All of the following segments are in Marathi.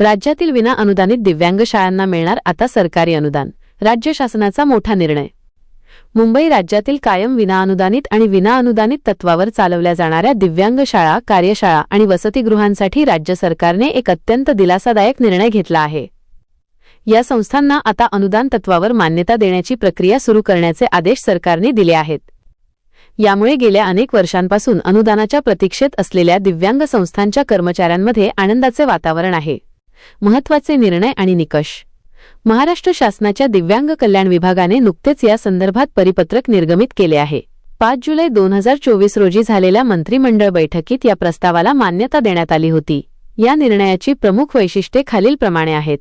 राज्यातील विना अनुदानित दिव्यांग शाळांना मिळणार आता सरकारी अनुदान। राज्य शासनाचा मोठा निर्णय। मुंबई राज्यातील कायम विनाअनुदानित आणि विनाअनुदानित तत्वावर चालवल्या जाणाऱ्या दिव्यांग शाळा, कार्यशाळा आणि वसतिगृहांसाठी राज्य सरकारने एक अत्यंत दिलासादायक निर्णय घेतला आहे। या संस्थांना आता अनुदान तत्वावर मान्यता देण्याची प्रक्रिया सुरू करण्याचे आदेश सरकारने दिले आहेत। यामुळे गेल्या अनेक वर्षांपासून अनुदानाच्या प्रतीक्षेत असलेल्या दिव्यांग संस्थांच्या कर्मचाऱ्यांमध्ये आनंदाचे वातावरण आहे। महत्त्वाचे निर्णय आणि निकष। महाराष्ट्र शासनाच्या दिव्यांग कल्याण विभागाने नुकतेच या संदर्भात परिपत्रक निर्गमित केले आहे। 5 जुलै 2024 रोजी झालेल्या मंत्रिमंडळ बैठकीत या प्रस्तावाला मान्यता देण्यात आली होती। या निर्णयाची प्रमुख वैशिष्ट्ये खालीलप्रमाणे आहेत।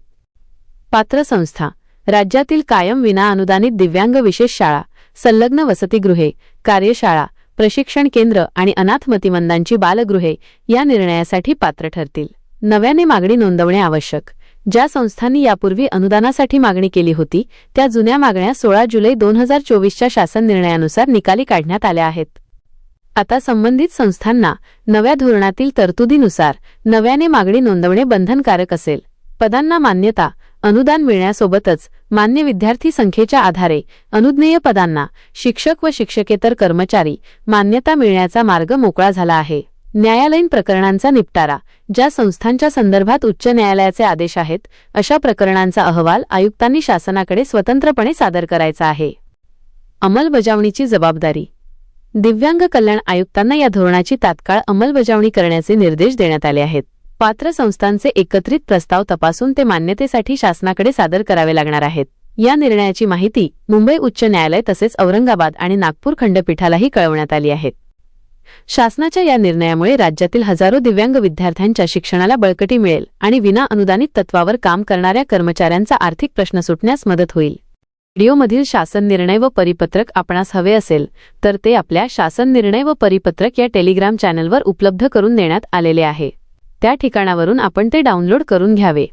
पात्र संस्था: राज्यातील कायम विनाअनुदानित दिव्यांग विशेष शाळा, संलग्न वसतिगृहे, कार्यशाळा, प्रशिक्षण केंद्र आणि अनाथ मतिमंदांची बालगृहे या निर्णयासाठी पात्र ठरतील। नव्याने मागणी नोंदवणे आवश्यक: ज्या संस्थांनी यापूर्वी अनुदानासाठी मागणी केली होती त्या जुन्या मागण्या 16 जुलै 2024च्या शासन निर्णयानुसार निकाली काढण्यात आल्या आहेत। आता संबंधित संस्थांना नव्या धोरणातील तरतुदीनुसार नव्याने मागणी नोंदवणे बंधनकारक असेल। पदांना मान्यता: अनुदान मिळण्यासोबतच मान्य विद्यार्थी संख्येच्या आधारे अनुज्ञेय पदांना शिक्षक व शिक्षकेतर कर्मचारी मान्यता मिळण्याचा मार्ग मोकळा झाला आहे। न्यायालयीन प्रकरणांचा निपटारा: ज्या संस्थांच्या संदर्भात उच्च न्यायालयाचे आदेश आहेत अशा प्रकरणांचा अहवाल आयुक्तांनी शासनाकडे स्वतंत्रपणे सादर करायचा आहे। अंमलबजावणीची जबाबदारी: दिव्यांग कल्याण आयुक्तांना या धोरणाची तात्काळ अंमलबजावणी करण्याचे निर्देश देण्यात आले आहेत। पात्र संस्थांचे एकत्रित प्रस्ताव तपासून ते मान्यतेसाठी शासनाकडे सादर करावे लागणार आहेत। या निर्णयाची माहिती मुंबई उच्च न्यायालय तसेच औरंगाबाद आणि नागपूर खंडपीठालाही कळवण्यात आली आहे। शासनाच्या या निर्णयामुळे राज्यातील हजारो दिव्यांग विद्यार्थ्यांच्या शिक्षणाला बळकटी मिळेल आणि विना अनुदानित तत्वावर काम करणाऱ्या कर्मचाऱ्यांचा आर्थिक प्रश्न सुटण्यास मदत होईल। व्हिडिओमधील शासन निर्णय व परिपत्रक आपणास हवे असेल तर ते आपल्या शासन निर्णय व परिपत्रक या टेलिग्राम चॅनलवर उपलब्ध करून देण्यात आलेले आहे। त्या ठिकाणावरून आपण ते डाउनलोड करून घ्यावे।